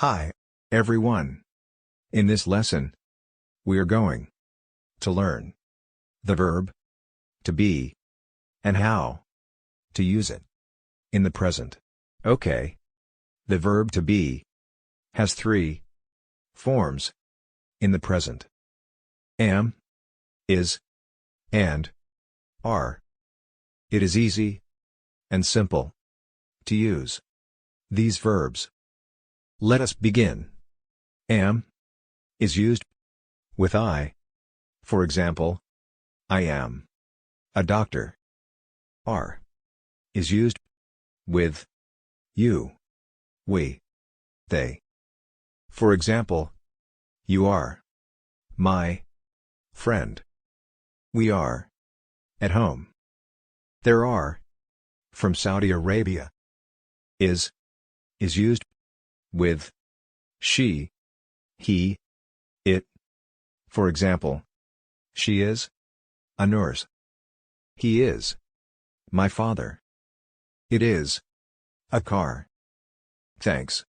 Hi, everyone. In this lesson, we are going to learn the verb to be and how to use it in the present. Okay. The verb to be has three forms in the present: am, is, and are. It is easy and simple to use these verbs. Let us begin. Am is used with I. For example, I am a doctor. Are is used with you, we, they. For example, you are my friend. We are at home. There are from Saudi Arabia. Is used with she, he, it. For example, she is a nurse. He is my father. It is a car. Thanks.